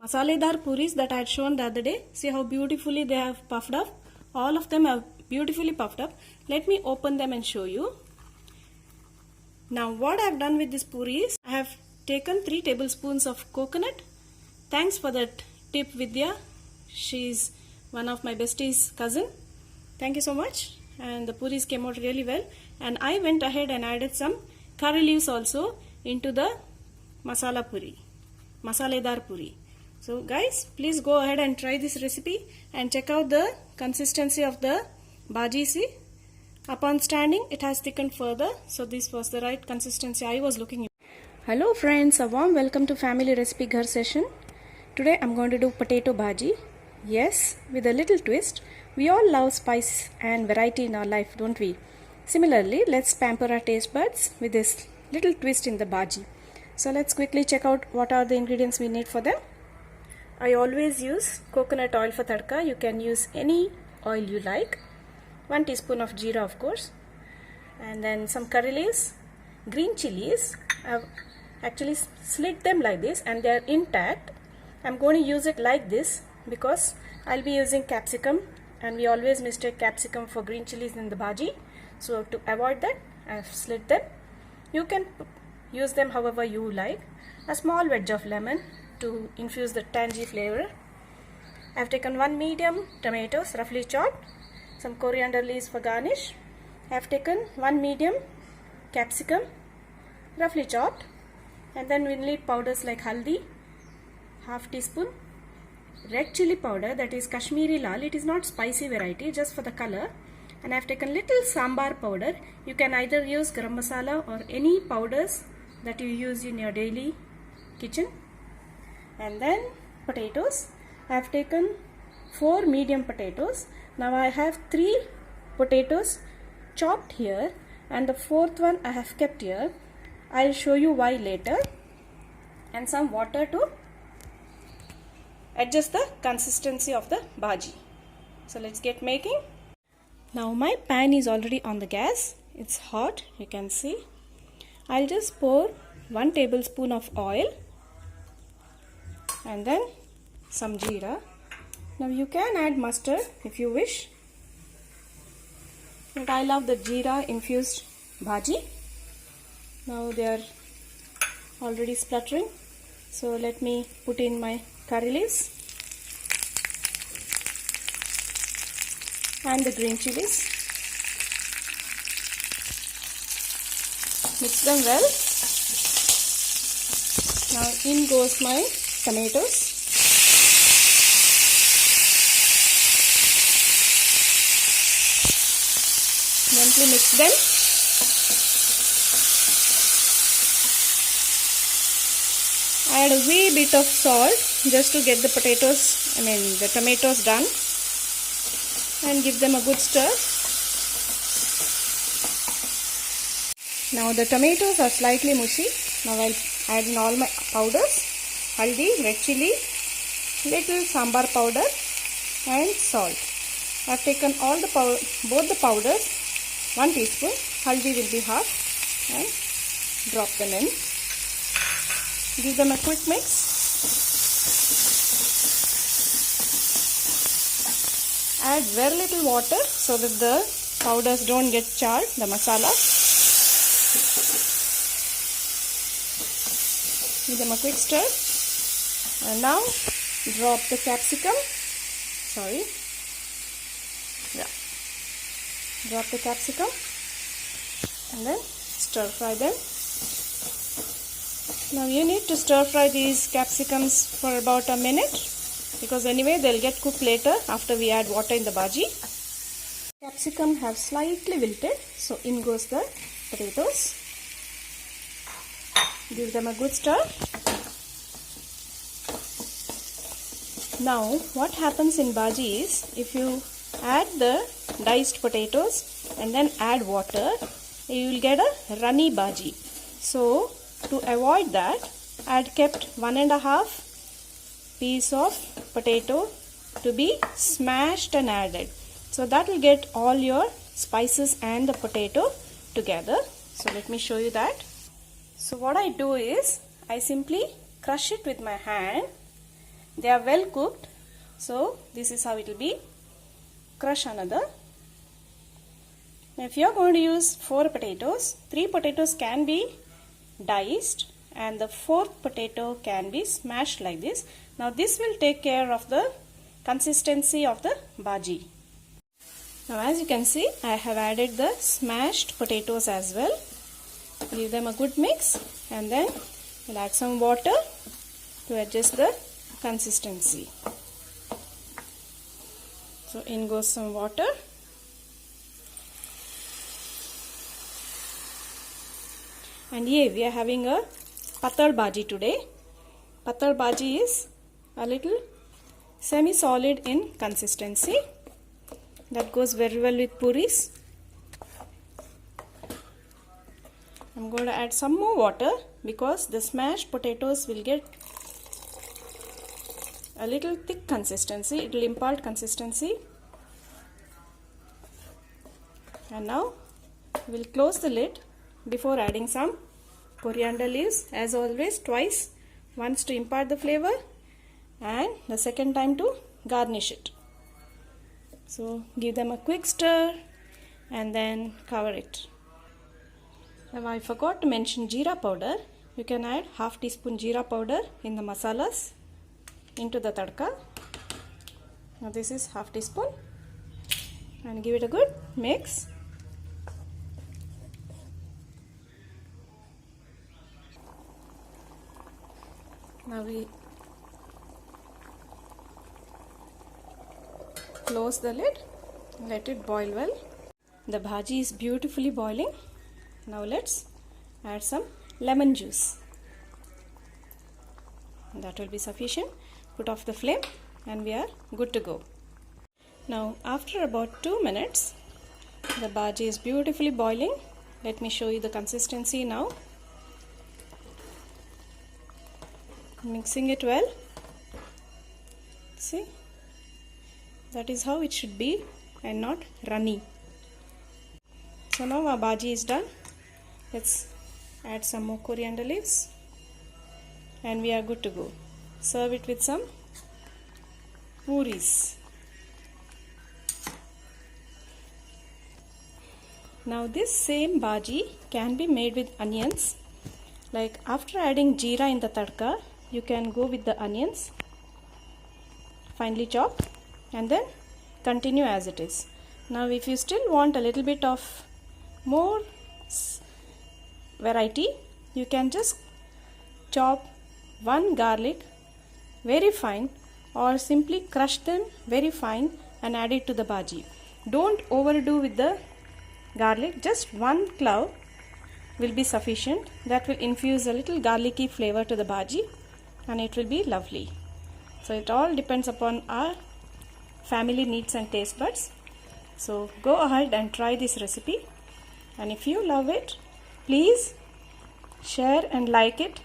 Masaledar puris that I had shown the other day. See how beautifully they have puffed up. All of them have beautifully puffed up. Let me open them and show you. Now what I have done with this puris, I have taken 3 tablespoons of coconut. Thanks for that tip, Vidya. She is one of my besties' cousin. Thank you so much. And the puris came out really well. And I went ahead and added some curry leaves also into the masala puri, masaledar puri. So guys, please go ahead and try this recipe and check out the consistency of the bhaji. See, upon standing it has thickened further. So this was the right consistency I was looking at. Hello friends, a warm welcome to Family Recipe Ghar session. Today I'm going to do potato bhaji. Yes, with a little twist. We all love spice and variety in our life, don't we? Similarly, let's pamper our taste buds with this little twist in the bhaji. So let's quickly check out what are the ingredients we need for them. I always use coconut oil for tadka. You can use any oil you like. 1 teaspoon of jeera, of course. And then some curry leaves, green chilies. I've actually slit them like this and they are intact. I'm going to use it like this because I'll be using capsicum and we always mistake capsicum for green chilies in the bhaji. So to avoid that, I've slit them. You can use them however you like. A small wedge of lemon to infuse the tangy flavor. I've taken 1 medium tomatoes roughly chopped, some coriander leaves for garnish. I've taken 1 medium capsicum roughly chopped, and then we'll need powders like haldi, half teaspoon, red chili powder, that is Kashmiri lal. It is not spicy variety, just for the color. And I've taken little sambar powder. You can either use garam masala or any powders that you use in your daily kitchen. And then potatoes. I've taken 4 medium potatoes. Now I have 3 potatoes chopped here and the 4th one I have kept here. I'll show you why later. And some water to adjust the consistency of the bhaji. So let's get making. Now my pan is already on the gas. It's hot, you can see. I'll just pour 1 tablespoon of oil and then some jeera. Now you can add mustard if you wish, but I love the jeera infused bhaji. Now they are already spluttering, so let me put in my curry leaves and the green chilies. Mix them well. Now in goes my tomatoes. Gently mix them. Add a wee bit of salt just to get the the tomatoes done, and give them a good stir. Now the tomatoes are slightly mushy. Now I'll add in all my powders: haldi, red chili, little sambar powder and salt. I've taken all the both the powders, 1 teaspoon, haldi will be half, and drop them in. Give them a quick mix. Add very little water so that the powders don't get charred, the masala. Give them a quick stir. And now drop the capsicum. Drop the capsicum and then stir fry them. Now you need to stir fry these capsicums for about a minute because anyway they'll get cooked later after we add water in the bhaji. Capsicum have slightly wilted, so in goes the potatoes. Give them a good stir. Now what happens in bhaji is, if you add the diced potatoes and then add water, you will get a runny bhaji. So to avoid that, I had kept 1.5 piece of potato to be smashed and added. So that will get all your spices and the potato together. So let me show you that. So what I do is, I simply crush it with my hand they are well cooked. So this is how it will be. Crush another. Now if you are going to use 4 potatoes, 3 potatoes can be diced and the 4th potato can be smashed like this. Now this will take care of the consistency of the bhaji. Now as you can see, I have added the smashed potatoes as well. Give them a good mix and then we'll add some water to adjust the consistency. So in goes some water. And here we are having a patal bhaji today. Patal bhaji is a little semi-solid in consistency. That goes very well with puris. I'm going to add some more water because the smashed potatoes will get a little thick consistency. It will impart consistency. And now we'll close the lid before adding some coriander leaves, as always, twice. Once to impart the flavor and the second time to garnish it. So give them a quick stir and then cover it. Now I forgot to mention jeera powder. You can add half teaspoon jeera powder in the masalas into the tadka. Now this is half teaspoon and give it a good mix. Now we close the lid, let it boil well. The bhaji is beautifully boiling. Now let's add some lemon juice. That will be sufficient. Put off the flame and we are good to go. Now after about 2 minutes, the bhaji is beautifully boiling. Let me show you the consistency now. Mixing it well. See, that is how it should be and not runny. So now our bhaji is done. Let's add some more coriander leaves and we are good to go. Serve it with some puris. Now this same bhaji can be made with onions. Like after adding jeera in the tadka, you can go with the onions finely chopped and then continue as it is. Now if you still want a little bit of more variety, you can just chop one garlic very fine or simply crush them very fine and add it to the bhaji. Don't overdo with the garlic, just one clove will be sufficient. That will infuse a little garlicky flavor to the bhaji and it will be lovely. So it all depends upon our family needs and taste buds. So go ahead and try this recipe, and if you love it, please share and like it